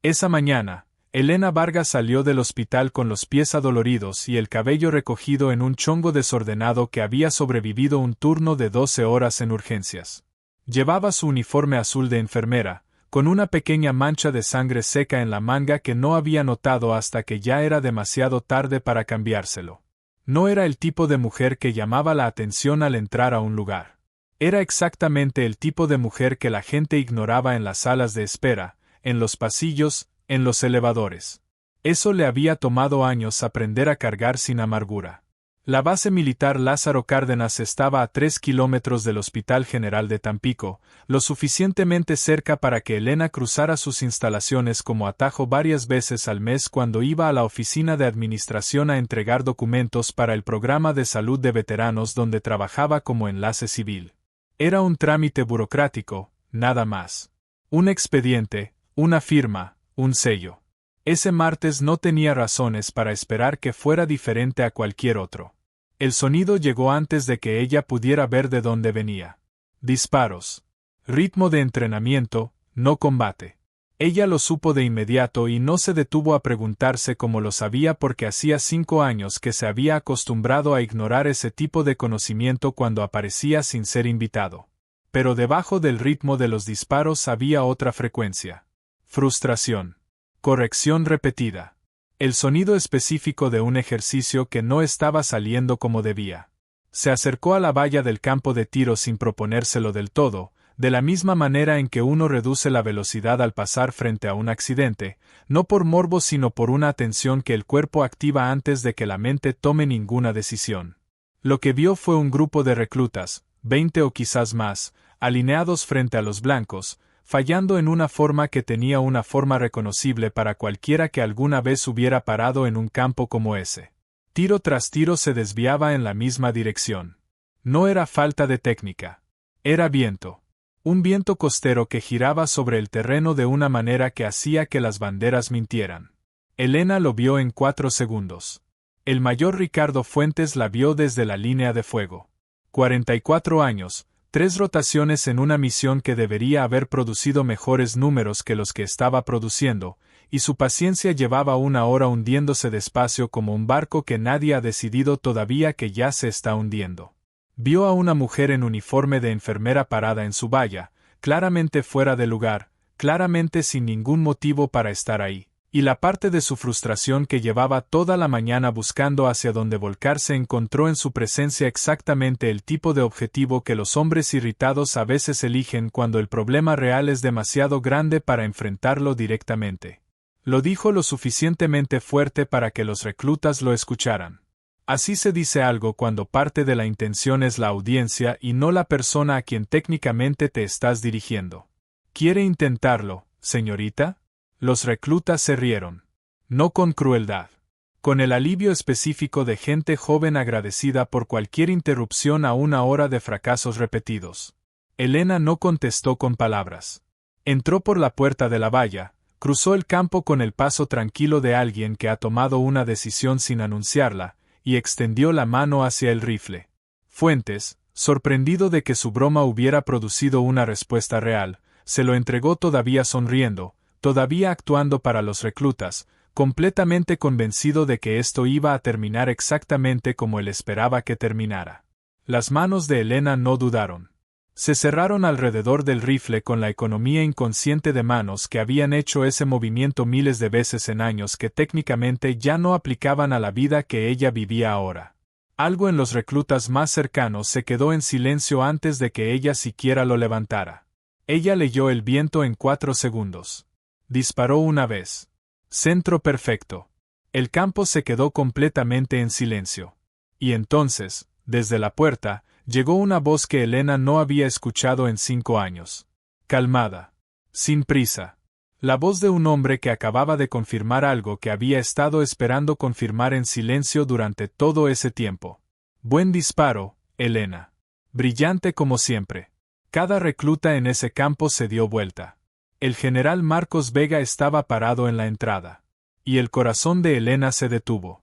Esa mañana, Elena Vargas salió del hospital con los pies adoloridos y el cabello recogido en un chongo desordenado que había sobrevivido un turno de 12 horas en urgencias. Llevaba su uniforme azul de enfermera, con una pequeña mancha de sangre seca en la manga que no había notado hasta que ya era demasiado tarde para cambiárselo. No era el tipo de mujer que llamaba la atención al entrar a un lugar. Era exactamente el tipo de mujer que la gente ignoraba en las salas de espera, en los pasillos, en los elevadores. Eso le había tomado años aprender a cargar sin amargura. La base militar Lázaro Cárdenas estaba a 3 kilómetros del Hospital General de Tampico, lo suficientemente cerca para que Elena cruzara sus instalaciones como atajo varias veces al mes cuando iba a la oficina de administración a entregar documentos para el programa de salud de veteranos donde trabajaba como enlace civil. Era un trámite burocrático, nada más. Un expediente, una firma, un sello. Ese martes no tenía razones para esperar que fuera diferente a cualquier otro. El sonido llegó antes de que ella pudiera ver de dónde venía. Disparos. Ritmo de entrenamiento, no combate. Ella lo supo de inmediato y no se detuvo a preguntarse cómo lo sabía porque hacía 5 años que se había acostumbrado a ignorar ese tipo de conocimiento cuando aparecía sin ser invitado. Pero debajo del ritmo de los disparos había otra frecuencia. Frustración. Corrección repetida. El sonido específico de un ejercicio que no estaba saliendo como debía. Se acercó a la valla del campo de tiro sin proponérselo del todo, de la misma manera en que uno reduce la velocidad al pasar frente a un accidente, no por morbo sino por una atención que el cuerpo activa antes de que la mente tome ninguna decisión. Lo que vio fue un grupo de reclutas, 20 o quizás más, alineados frente a los blancos, fallando en una forma que tenía una forma reconocible para cualquiera que alguna vez hubiera parado en un campo como ese. Tiro tras tiro se desviaba en la misma dirección. No era falta de técnica. Era viento. Un viento costero que giraba sobre el terreno de una manera que hacía que las banderas mintieran. Elena lo vio en 4 segundos. El mayor Ricardo Fuentes la vio desde la línea de fuego. 44 años. 3 rotaciones en una misión que debería haber producido mejores números que los que estaba produciendo, y su paciencia llevaba 1 hora hundiéndose despacio como un barco que nadie ha decidido todavía que ya se está hundiendo. Vio a una mujer en uniforme de enfermera parada en su valla, claramente fuera de lugar, claramente sin ningún motivo para estar ahí. Y la parte de su frustración que llevaba toda la mañana buscando hacia dónde volcarse encontró en su presencia exactamente el tipo de objetivo que los hombres irritados a veces eligen cuando el problema real es demasiado grande para enfrentarlo directamente. Lo dijo lo suficientemente fuerte para que los reclutas lo escucharan. Así se dice algo cuando parte de la intención es la audiencia y no la persona a quien técnicamente te estás dirigiendo. ¿Quiere intentarlo, señorita? Los reclutas se rieron. No con crueldad. Con el alivio específico de gente joven agradecida por cualquier interrupción a 1 hora de fracasos repetidos. Elena no contestó con palabras. Entró por la puerta de la valla, cruzó el campo con el paso tranquilo de alguien que ha tomado una decisión sin anunciarla, y extendió la mano hacia el rifle. Fuentes, sorprendido de que su broma hubiera producido una respuesta real, se lo entregó todavía sonriendo, todavía actuando para los reclutas, completamente convencido de que esto iba a terminar exactamente como él esperaba que terminara. Las manos de Elena no dudaron. Se cerraron alrededor del rifle con la economía inconsciente de manos que habían hecho ese movimiento miles de veces en años que técnicamente ya no aplicaban a la vida que ella vivía ahora. Algo en los reclutas más cercanos se quedó en silencio antes de que ella siquiera lo levantara. Ella leyó el viento en 4 segundos. Disparó una vez. Centro perfecto. El campo se quedó completamente en silencio. Y entonces, desde la puerta, llegó una voz que Elena no había escuchado en 5 años. Calmada. Sin prisa. La voz de un hombre que acababa de confirmar algo que había estado esperando confirmar en silencio durante todo ese tiempo. Buen disparo, Elena. Brillante como siempre. Cada recluta en ese campo se dio vuelta. El general Marcos Vega estaba parado en la entrada. Y el corazón de Elena se detuvo.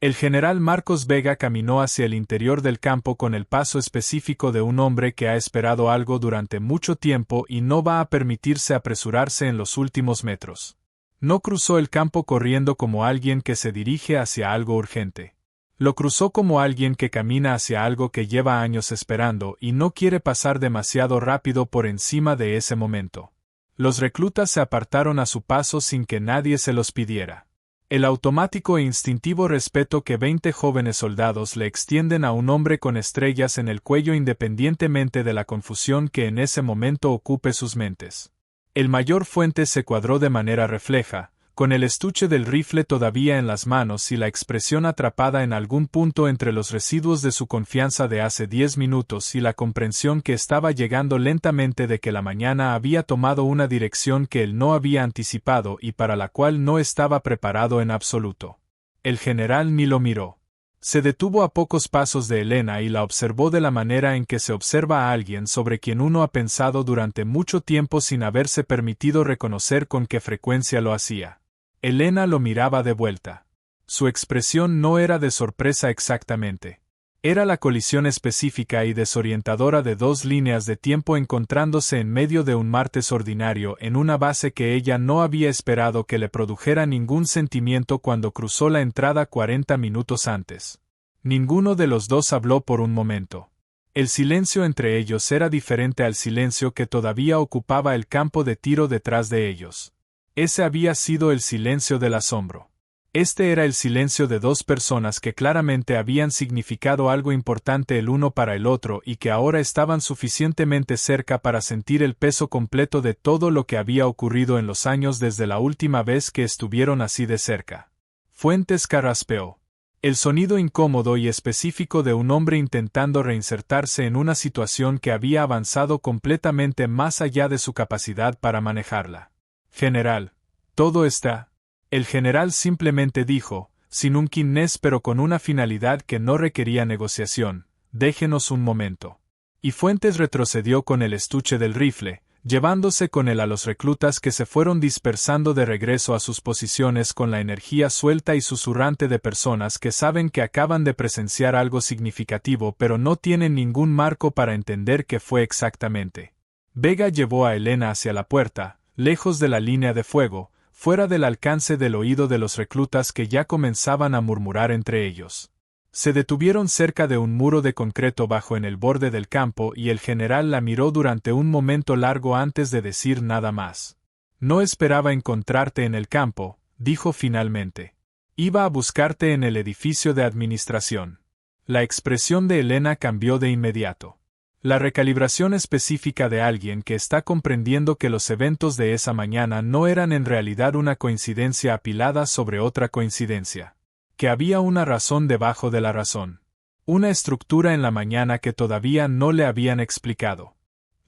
El general Marcos Vega caminó hacia el interior del campo con el paso específico de un hombre que ha esperado algo durante mucho tiempo y no va a permitirse apresurarse en los últimos metros. No cruzó el campo corriendo como alguien que se dirige hacia algo urgente. Lo cruzó como alguien que camina hacia algo que lleva años esperando y no quiere pasar demasiado rápido por encima de ese momento. Los reclutas se apartaron a su paso sin que nadie se los pidiera. El automático e instintivo respeto que 20 jóvenes soldados le extienden a un hombre con estrellas en el cuello independientemente de la confusión que en ese momento ocupe sus mentes. El mayor Fuentes se cuadró de manera refleja, con el estuche del rifle todavía en las manos y la expresión atrapada en algún punto entre los residuos de su confianza de hace 10 minutos y la comprensión que estaba llegando lentamente de que la mañana había tomado una dirección que él no había anticipado y para la cual no estaba preparado en absoluto. El general ni lo miró. Se detuvo a pocos pasos de Elena y la observó de la manera en que se observa a alguien sobre quien uno ha pensado durante mucho tiempo sin haberse permitido reconocer con qué frecuencia lo hacía. Elena lo miraba de vuelta. Su expresión no era de sorpresa exactamente. Era la colisión específica y desorientadora de dos líneas de tiempo encontrándose en medio de un martes ordinario en una base que ella no había esperado que le produjera ningún sentimiento cuando cruzó la entrada 40 minutos antes. Ninguno de los dos habló por un momento. El silencio entre ellos era diferente al silencio que todavía ocupaba el campo de tiro detrás de ellos. Ese había sido el silencio del asombro. Este era el silencio de dos personas que claramente habían significado algo importante el uno para el otro y que ahora estaban suficientemente cerca para sentir el peso completo de todo lo que había ocurrido en los años desde la última vez que estuvieron así de cerca. Fuentes carraspeó. El sonido incómodo y específico de un hombre intentando reinsertarse en una situación que había avanzado completamente más allá de su capacidad para manejarla. General, todo está... El general simplemente dijo, sin un quinés pero con una finalidad que no requería negociación, déjenos un momento. Y Fuentes retrocedió con el estuche del rifle, llevándose con él a los reclutas que se fueron dispersando de regreso a sus posiciones con la energía suelta y susurrante de personas que saben que acaban de presenciar algo significativo pero no tienen ningún marco para entender qué fue exactamente. Vega llevó a Elena hacia la puerta, lejos de la línea de fuego, fuera del alcance del oído de los reclutas que ya comenzaban a murmurar entre ellos. Se detuvieron cerca de un muro de concreto bajo en el borde del campo y el general la miró durante un momento largo antes de decir nada más. No esperaba encontrarte en el campo, dijo finalmente. Iba a buscarte en el edificio de administración. La expresión de Elena cambió de inmediato. La recalibración específica de alguien que está comprendiendo que los eventos de esa mañana no eran en realidad una coincidencia apilada sobre otra coincidencia. Que había una razón debajo de la razón. Una estructura en la mañana que todavía no le habían explicado.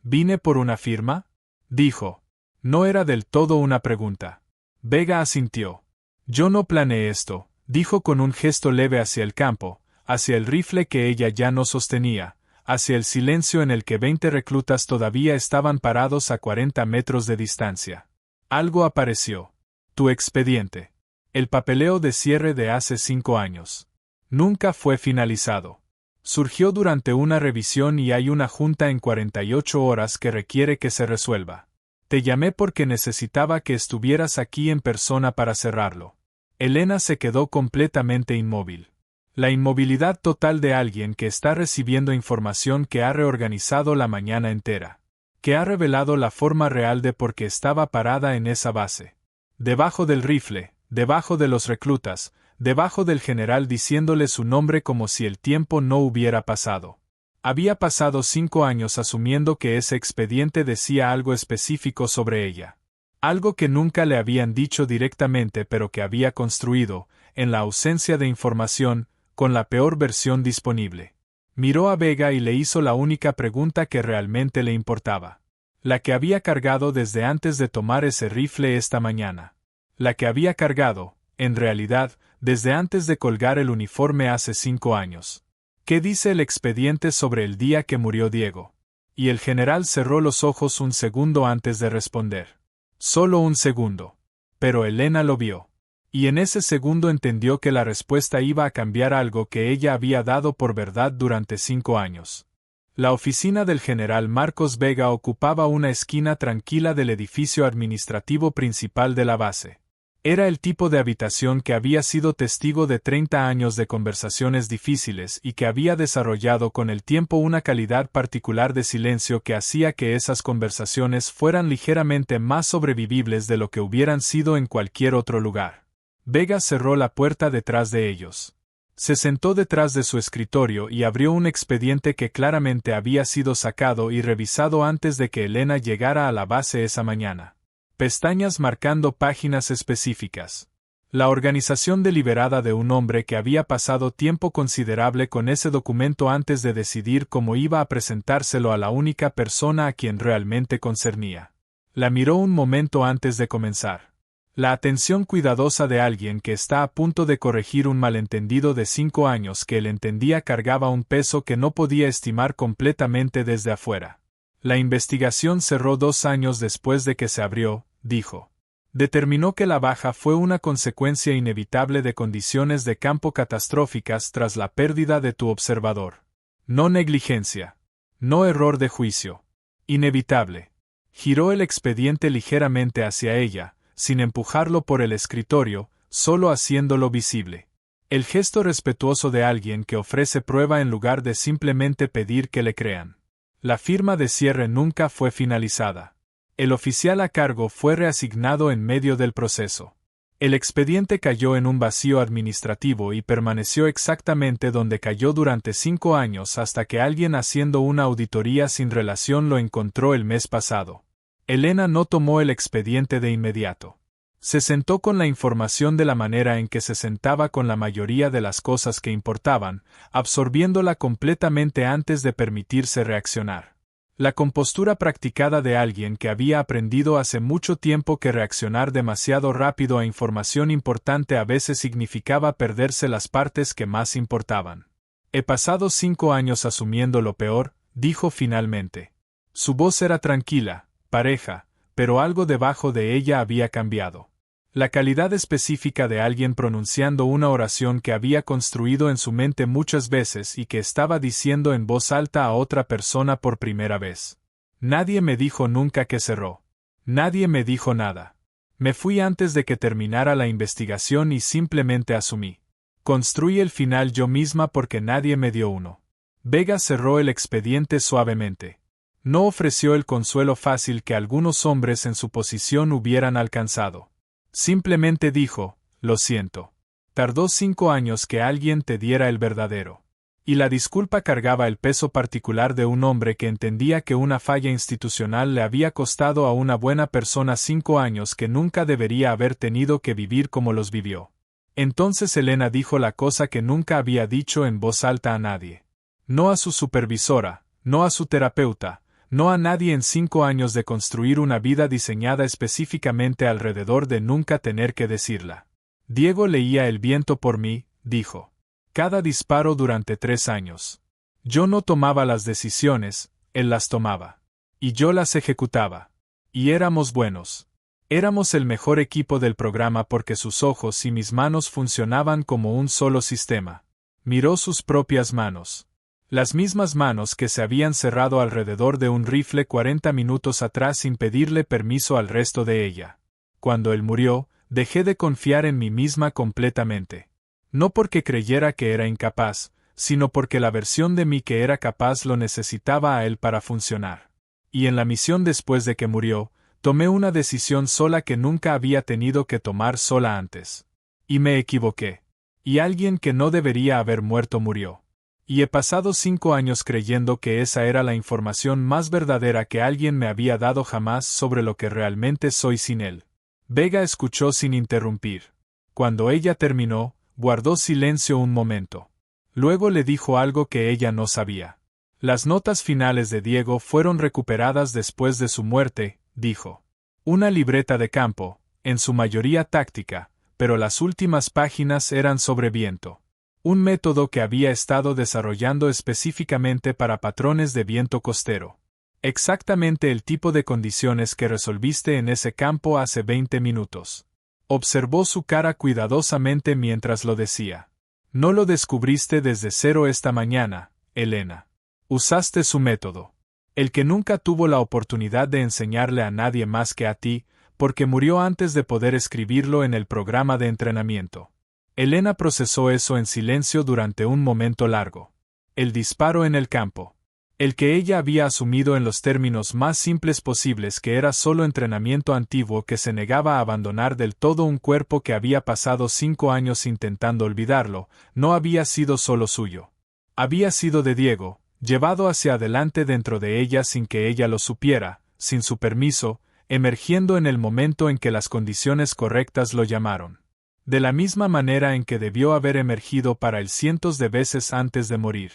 ¿Vine por una firma? Dijo. No era del todo una pregunta. Vega asintió. Yo no planeé esto, dijo con un gesto leve hacia el campo, hacia el rifle que ella ya no sostenía, hacia el silencio en el que 20 reclutas todavía estaban parados a 40 metros de distancia. Algo apareció. Tu expediente. El papeleo de cierre de hace 5 años. Nunca fue finalizado. Surgió durante una revisión y hay una junta en 48 horas que requiere que se resuelva. Te llamé porque necesitaba que estuvieras aquí en persona para cerrarlo. Elena se quedó completamente inmóvil. La inmovilidad total de alguien que está recibiendo información que ha reorganizado la mañana entera. Que ha revelado la forma real de por qué estaba parada en esa base. Debajo del rifle, debajo de los reclutas, debajo del general diciéndole su nombre como si el tiempo no hubiera pasado. Había pasado 5 años asumiendo que ese expediente decía algo específico sobre ella. Algo que nunca le habían dicho directamente pero que había construido, en la ausencia de información, con la peor versión disponible. Miró a Vega y le hizo la única pregunta que realmente le importaba. La que había cargado desde antes de tomar ese rifle esta mañana. La que había cargado, en realidad, desde antes de colgar el uniforme hace 5 años. ¿Qué dice el expediente sobre el día que murió Diego? Y el general cerró los ojos un segundo antes de responder. Solo un segundo. Pero Elena lo vio. Y en ese segundo entendió que la respuesta iba a cambiar algo que ella había dado por verdad durante 5 años. La oficina del general Marcos Vega ocupaba una esquina tranquila del edificio administrativo principal de la base. Era el tipo de habitación que había sido testigo de 30 años de conversaciones difíciles y que había desarrollado con el tiempo una calidad particular de silencio que hacía que esas conversaciones fueran ligeramente más sobrevivibles de lo que hubieran sido en cualquier otro lugar. Vega cerró la puerta detrás de ellos. Se sentó detrás de su escritorio y abrió un expediente que claramente había sido sacado y revisado antes de que Elena llegara a la base esa mañana. Pestañas marcando páginas específicas. La organización deliberada de un hombre que había pasado tiempo considerable con ese documento antes de decidir cómo iba a presentárselo a la única persona a quien realmente concernía. La miró un momento antes de comenzar. La atención cuidadosa de alguien que está a punto de corregir un malentendido de 5 años que él entendía cargaba un peso que no podía estimar completamente desde afuera. La investigación cerró 2 años después de que se abrió, dijo. Determinó que la baja fue una consecuencia inevitable de condiciones de campo catastróficas tras la pérdida de tu observador. No negligencia. No error de juicio. Inevitable. Giró el expediente ligeramente hacia ella, sin empujarlo por el escritorio, solo haciéndolo visible. El gesto respetuoso de alguien que ofrece prueba en lugar de simplemente pedir que le crean. La firma de cierre nunca fue finalizada. El oficial a cargo fue reasignado en medio del proceso. El expediente cayó en un vacío administrativo y permaneció exactamente donde cayó durante 5 años hasta que alguien haciendo una auditoría sin relación lo encontró el mes pasado. Elena no tomó el expediente de inmediato. Se sentó con la información de la manera en que se sentaba con la mayoría de las cosas que importaban, absorbiéndola completamente antes de permitirse reaccionar. La compostura practicada de alguien que había aprendido hace mucho tiempo que reaccionar demasiado rápido a información importante a veces significaba perderse las partes que más importaban. He pasado 5 años asumiendo lo peor, dijo finalmente. Su voz era tranquila, pareja, pero algo debajo de ella había cambiado. La calidad específica de alguien pronunciando una oración que había construido en su mente muchas veces y que estaba diciendo en voz alta a otra persona por primera vez. Nadie me dijo nunca que cerró. Nadie me dijo nada. Me fui antes de que terminara la investigación y simplemente asumí. Construí el final yo misma porque nadie me dio uno. Vega cerró el expediente suavemente. No ofreció el consuelo fácil que algunos hombres en su posición hubieran alcanzado. Simplemente dijo, lo siento. Tardó 5 años que alguien te diera el verdadero. Y la disculpa cargaba el peso particular de un hombre que entendía que una falla institucional le había costado a una buena persona 5 años que nunca debería haber tenido que vivir como los vivió. Entonces Elena dijo la cosa que nunca había dicho en voz alta a nadie. No a su supervisora, no a su terapeuta, no a nadie en 5 años de construir una vida diseñada específicamente alrededor de nunca tener que decirla. Diego leía el viento por mí, dijo. Cada disparo durante 3 años. Yo no tomaba las decisiones, él las tomaba. Y yo las ejecutaba. Y éramos buenos. Éramos el mejor equipo del programa porque sus ojos y mis manos funcionaban como un solo sistema. Miró sus propias manos. Las mismas manos que se habían cerrado alrededor de un rifle 40 minutos atrás sin pedirle permiso al resto de ella. Cuando él murió, dejé de confiar en mí misma completamente. No porque creyera que era incapaz, sino porque la versión de mí que era capaz lo necesitaba a él para funcionar. Y en la misión después de que murió, tomé una decisión sola que nunca había tenido que tomar sola antes. Y me equivoqué. Y alguien que no debería haber muerto murió. Y he pasado 5 años creyendo que esa era la información más verdadera que alguien me había dado jamás sobre lo que realmente soy sin él. Vega escuchó sin interrumpir. Cuando ella terminó, guardó silencio un momento. Luego le dijo algo que ella no sabía. Las notas finales de Diego fueron recuperadas después de su muerte, dijo. Una libreta de campo, en su mayoría táctica, pero las últimas páginas eran sobre viento. Un método que había estado desarrollando específicamente para patrones de viento costero. Exactamente el tipo de condiciones que resolviste en ese campo hace 20 minutos. Observó su cara cuidadosamente mientras lo decía. No lo descubriste desde cero esta mañana, Elena. Usaste su método. El que nunca tuvo la oportunidad de enseñarle a nadie más que a ti, porque murió antes de poder escribirlo en el programa de entrenamiento. Elena procesó eso en silencio durante un momento largo. El disparo en el campo. El que ella había asumido en los términos más simples posibles que era solo entrenamiento antiguo que se negaba a abandonar del todo un cuerpo que había pasado 5 años intentando olvidarlo, no había sido solo suyo. Había sido de Diego, llevado hacia adelante dentro de ella sin que ella lo supiera, sin su permiso, emergiendo en el momento en que las condiciones correctas lo llamaron. De la misma manera en que debió haber emergido para él cientos de veces antes de morir.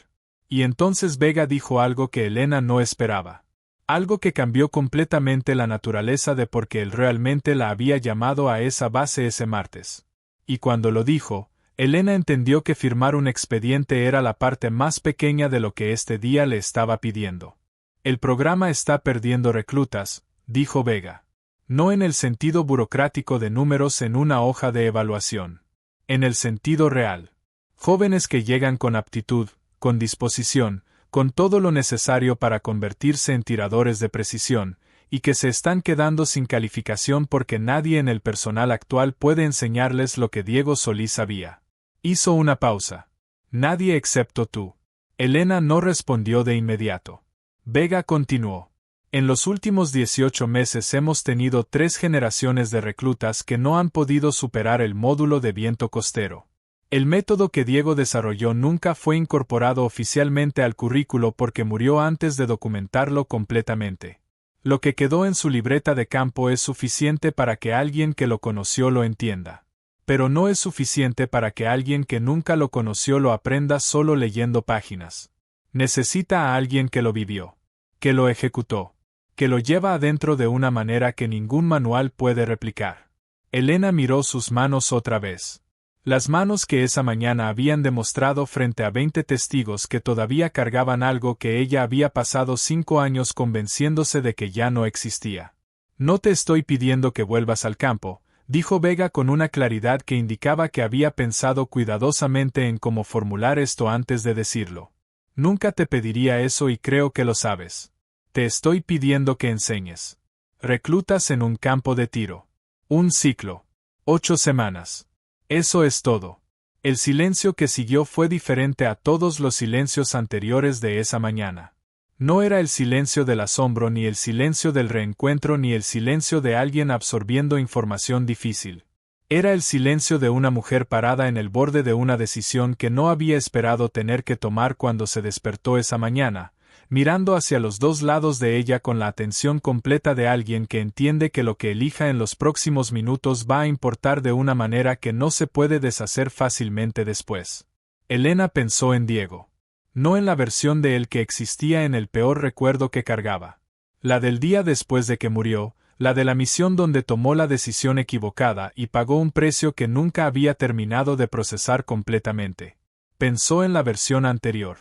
Y entonces Vega dijo algo que Elena no esperaba. Algo que cambió completamente la naturaleza de por qué él realmente la había llamado a esa base ese martes. Y cuando lo dijo, Elena entendió que firmar un expediente era la parte más pequeña de lo que este día le estaba pidiendo. El programa está perdiendo reclutas, dijo Vega. No en el sentido burocrático de números en una hoja de evaluación. En el sentido real. Jóvenes que llegan con aptitud, con disposición, con todo lo necesario para convertirse en tiradores de precisión, y que se están quedando sin calificación porque nadie en el personal actual puede enseñarles lo que Diego Solís sabía. Hizo una pausa. Nadie excepto tú. Elena no respondió de inmediato. Vega continuó. En los últimos 18 meses hemos tenido 3 generaciones de reclutas que no han podido superar el módulo de viento costero. El método que Diego desarrolló nunca fue incorporado oficialmente al currículo porque murió antes de documentarlo completamente. Lo que quedó en su libreta de campo es suficiente para que alguien que lo conoció lo entienda. Pero no es suficiente para que alguien que nunca lo conoció lo aprenda solo leyendo páginas. Necesita a alguien que lo vivió, que lo ejecutó, que lo lleva adentro de una manera que ningún manual puede replicar. Elena miró sus manos otra vez. Las manos que esa mañana habían demostrado frente a 20 testigos que todavía cargaban algo que ella había pasado 5 años convenciéndose de que ya no existía. No te estoy pidiendo que vuelvas al campo, dijo Vega con una claridad que indicaba que había pensado cuidadosamente en cómo formular esto antes de decirlo. Nunca te pediría eso y creo que lo sabes. Te estoy pidiendo que enseñes. Reclutas en un campo de tiro. Un ciclo. 8 semanas. Eso es todo. El silencio que siguió fue diferente a todos los silencios anteriores de esa mañana. No era el silencio del asombro ni el silencio del reencuentro ni el silencio de alguien absorbiendo información difícil. Era el silencio de una mujer parada en el borde de una decisión que no había esperado tener que tomar cuando se despertó esa mañana, mirando hacia los dos lados de ella con la atención completa de alguien que entiende que lo que elija en los próximos minutos va a importar de una manera que no se puede deshacer fácilmente después. Elena pensó en Diego. No en la versión de él que existía en el peor recuerdo que cargaba. La del día después de que murió, la de la misión donde tomó la decisión equivocada y pagó un precio que nunca había terminado de procesar completamente. Pensó en la versión anterior.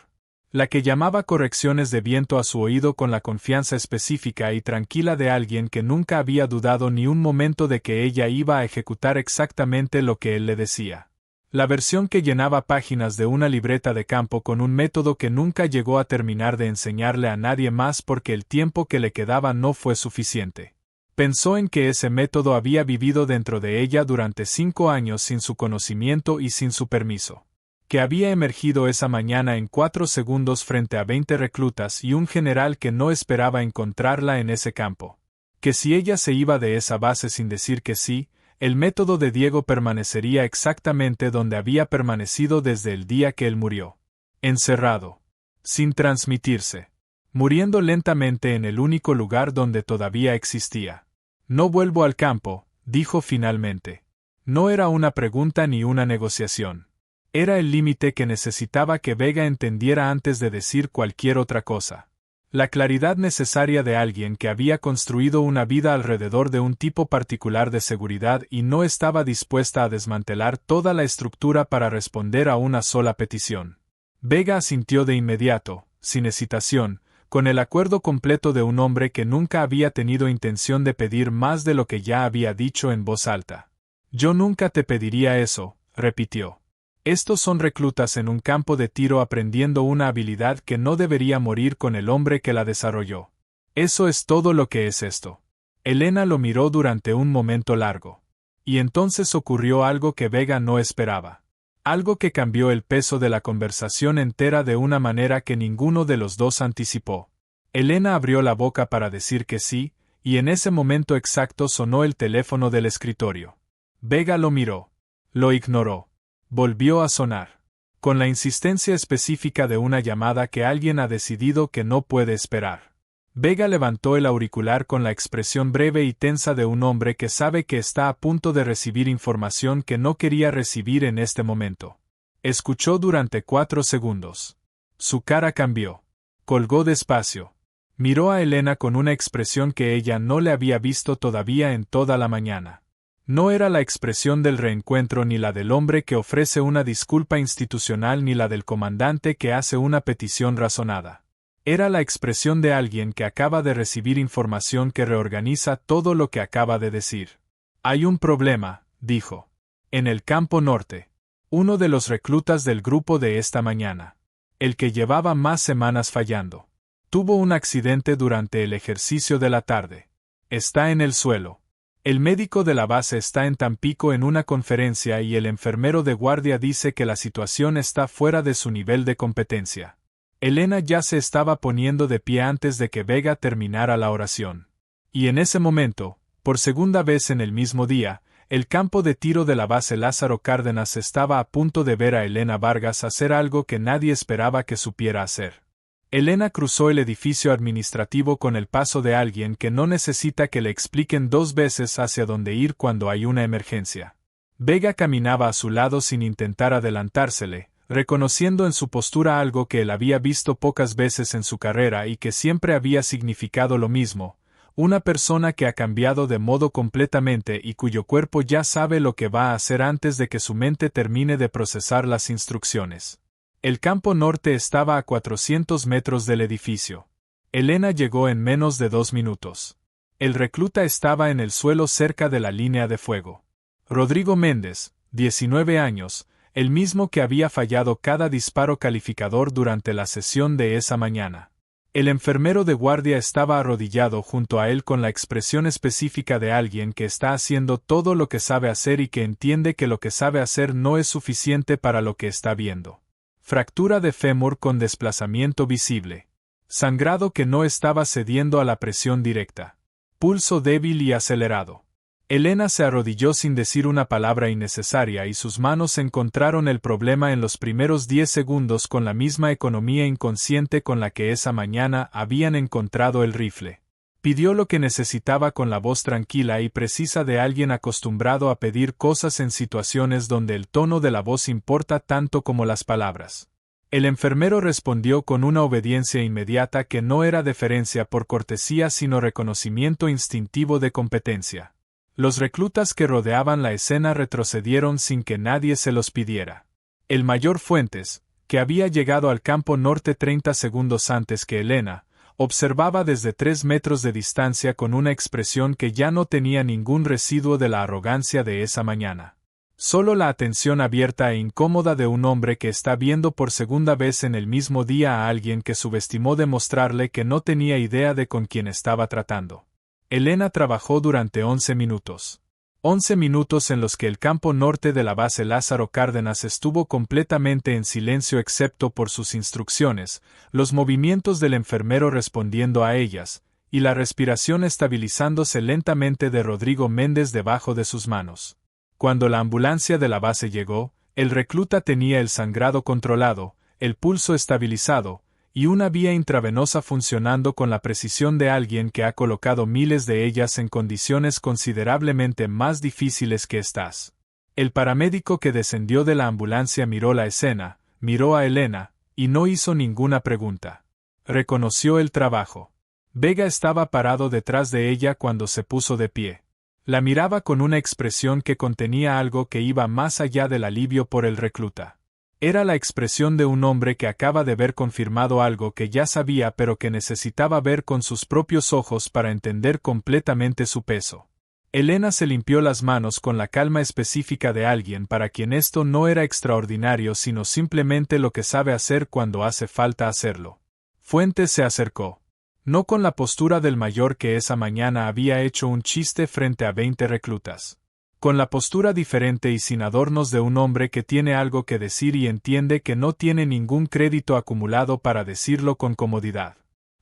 La que llamaba correcciones de viento a su oído con la confianza específica y tranquila de alguien que nunca había dudado ni un momento de que ella iba a ejecutar exactamente lo que él le decía. La versión que llenaba páginas de una libreta de campo con un método que nunca llegó a terminar de enseñarle a nadie más porque el tiempo que le quedaba no fue suficiente. Pensó en que ese método había vivido dentro de ella durante 5 años sin su conocimiento y sin su permiso. Que había emergido esa mañana en 4 segundos frente a 20 reclutas y un general que no esperaba encontrarla en ese campo. Que si ella se iba de esa base sin decir que sí, el método de Diego permanecería exactamente donde había permanecido desde el día que él murió. Encerrado. Sin transmitirse. Muriendo lentamente en el único lugar donde todavía existía. No vuelvo al campo, dijo finalmente. No era una pregunta ni una negociación. Era el límite que necesitaba que Vega entendiera antes de decir cualquier otra cosa. La claridad necesaria de alguien que había construido una vida alrededor de un tipo particular de seguridad y no estaba dispuesta a desmantelar toda la estructura para responder a una sola petición. Vega asintió de inmediato, sin hesitación, con el acuerdo completo de un hombre que nunca había tenido intención de pedir más de lo que ya había dicho en voz alta. Yo nunca te pediría eso, repitió. Estos son reclutas en un campo de tiro aprendiendo una habilidad que no debería morir con el hombre que la desarrolló. Eso es todo lo que es esto. Elena lo miró durante un momento largo. Y entonces ocurrió algo que Vega no esperaba. Algo que cambió el peso de la conversación entera de una manera que ninguno de los dos anticipó. Elena abrió la boca para decir que sí, y en ese momento exacto sonó el teléfono del escritorio. Vega lo miró. Lo ignoró. Volvió a sonar. Con la insistencia específica de una llamada que alguien ha decidido que no puede esperar. Vega levantó el auricular con la expresión breve y tensa de un hombre que sabe que está a punto de recibir información que no quería recibir en este momento. Escuchó durante 4 segundos. Su cara cambió. Colgó despacio. Miró a Elena con una expresión que ella no le había visto todavía en toda la mañana. No era la expresión del reencuentro ni la del hombre que ofrece una disculpa institucional ni la del comandante que hace una petición razonada. Era la expresión de alguien que acaba de recibir información que reorganiza todo lo que acaba de decir. Hay un problema, dijo. En el campo norte. Uno de los reclutas del grupo de esta mañana. El que llevaba más semanas fallando. Tuvo un accidente durante el ejercicio de la tarde. Está en el suelo. El médico de la base está en Tampico en una conferencia y el enfermero de guardia dice que la situación está fuera de su nivel de competencia. Elena ya se estaba poniendo de pie antes de que Vega terminara la oración. Y en ese momento, por segunda vez en el mismo día, el campo de tiro de la base Lázaro Cárdenas estaba a punto de ver a Elena Vargas hacer algo que nadie esperaba que supiera hacer. Elena cruzó el edificio administrativo con el paso de alguien que no necesita que le expliquen 2 veces hacia dónde ir cuando hay una emergencia. Vega caminaba a su lado sin intentar adelantársele, reconociendo en su postura algo que él había visto pocas veces en su carrera y que siempre había significado lo mismo, una persona que ha cambiado de modo completamente y cuyo cuerpo ya sabe lo que va a hacer antes de que su mente termine de procesar las instrucciones. El campo norte estaba a 400 metros del edificio. Elena llegó en menos de 2 minutos. El recluta estaba en el suelo cerca de la línea de fuego. Rodrigo Méndez, 19 años, el mismo que había fallado cada disparo calificador durante la sesión de esa mañana. El enfermero de guardia estaba arrodillado junto a él con la expresión específica de alguien que está haciendo todo lo que sabe hacer y que entiende que lo que sabe hacer no es suficiente para lo que está viendo. Fractura de fémur con desplazamiento visible. Sangrado que no estaba cediendo a la presión directa. Pulso débil y acelerado. Elena se arrodilló sin decir una palabra innecesaria y sus manos encontraron el problema en los primeros 10 segundos con la misma economía inconsciente con la que esa mañana habían encontrado el rifle. Pidió lo que necesitaba con la voz tranquila y precisa de alguien acostumbrado a pedir cosas en situaciones donde el tono de la voz importa tanto como las palabras. El enfermero respondió con una obediencia inmediata que no era deferencia por cortesía sino reconocimiento instintivo de competencia. Los reclutas que rodeaban la escena retrocedieron sin que nadie se los pidiera. El mayor Fuentes, que había llegado al campo norte 30 segundos antes que Elena, observaba desde 3 metros de distancia con una expresión que ya no tenía ningún residuo de la arrogancia de esa mañana. Solo la atención abierta e incómoda de un hombre que está viendo por segunda vez en el mismo día a alguien que subestimó demostrarle que no tenía idea de con quién estaba tratando. Elena trabajó durante 11 minutos. 11 minutos en los que el campo norte de la base Lázaro Cárdenas estuvo completamente en silencio excepto por sus instrucciones, los movimientos del enfermero respondiendo a ellas, y la respiración estabilizándose lentamente de Rodrigo Méndez debajo de sus manos. Cuando la ambulancia de la base llegó, el recluta tenía el sangrado controlado, el pulso estabilizado, y una vía intravenosa funcionando con la precisión de alguien que ha colocado miles de ellas en condiciones considerablemente más difíciles que estas. El paramédico que descendió de la ambulancia miró la escena, miró a Elena, y no hizo ninguna pregunta. Reconoció el trabajo. Vega estaba parado detrás de ella cuando se puso de pie. La miraba con una expresión que contenía algo que iba más allá del alivio por el recluta. Era la expresión de un hombre que acaba de ver confirmado algo que ya sabía pero que necesitaba ver con sus propios ojos para entender completamente su peso. Elena se limpió las manos con la calma específica de alguien para quien esto no era extraordinario sino simplemente lo que sabe hacer cuando hace falta hacerlo. Fuentes se acercó. No con la postura del mayor que esa mañana había hecho un chiste frente a 20 reclutas. Con la postura diferente y sin adornos de un hombre que tiene algo que decir y entiende que no tiene ningún crédito acumulado para decirlo con comodidad.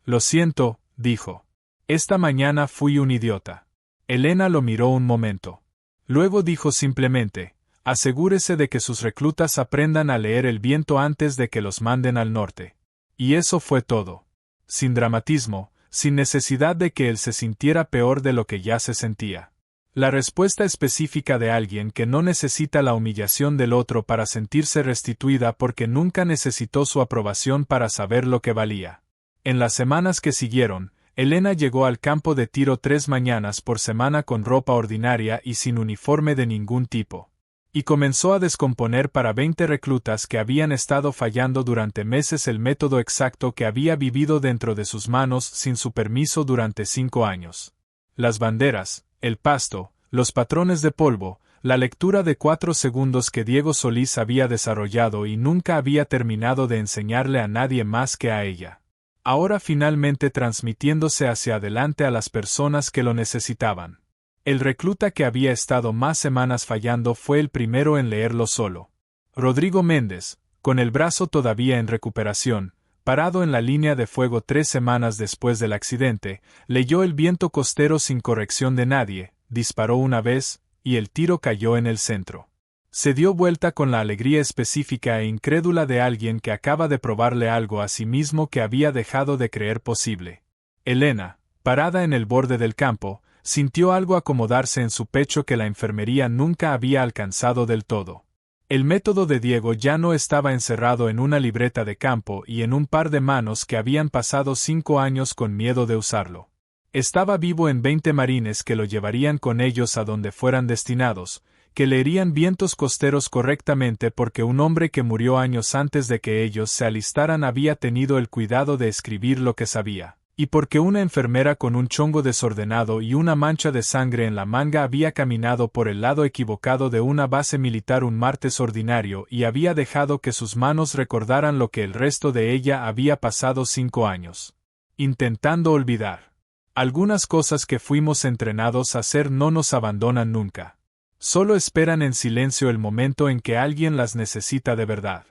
Lo siento, dijo. Esta mañana fui un idiota. Elena lo miró un momento. Luego dijo simplemente, asegúrese de que sus reclutas aprendan a leer el viento antes de que los manden al norte. Y eso fue todo. Sin dramatismo, sin necesidad de que él se sintiera peor de lo que ya se sentía. La respuesta específica de alguien que no necesita la humillación del otro para sentirse restituida porque nunca necesitó su aprobación para saber lo que valía. En las semanas que siguieron, Elena llegó al campo de tiro 3 mañanas por semana con ropa ordinaria y sin uniforme de ningún tipo. Y comenzó a descomponer para 20 reclutas que habían estado fallando durante meses el método exacto que había vivido dentro de sus manos sin su permiso durante 5 años. Las banderas, el pasto, los patrones de polvo, la lectura de 4 segundos que Diego Solís había desarrollado y nunca había terminado de enseñarle a nadie más que a ella. Ahora finalmente transmitiéndose hacia adelante a las personas que lo necesitaban. El recluta que había estado más semanas fallando fue el primero en leerlo solo. Rodrigo Méndez, con el brazo todavía en recuperación, parado en la línea de fuego 3 semanas después del accidente, leyó el viento costero sin corrección de nadie, disparó una vez, y el tiro cayó en el centro. Se dio vuelta con la alegría específica e incrédula de alguien que acaba de probarle algo a sí mismo que había dejado de creer posible. Elena, parada en el borde del campo, sintió algo acomodarse en su pecho que la enfermería nunca había alcanzado del todo. El método de Diego ya no estaba encerrado en una libreta de campo y en un par de manos que habían pasado 5 años con miedo de usarlo. Estaba vivo en 20 marines que lo llevarían con ellos a donde fueran destinados, que leerían vientos costeros correctamente porque un hombre que murió años antes de que ellos se alistaran había tenido el cuidado de escribir lo que sabía. Y porque una enfermera con un chongo desordenado y una mancha de sangre en la manga había caminado por el lado equivocado de una base militar un martes ordinario y había dejado que sus manos recordaran lo que el resto de ella había pasado 5 años. Intentando olvidar. Algunas cosas que fuimos entrenados a hacer no nos abandonan nunca. Solo esperan en silencio el momento en que alguien las necesita de verdad.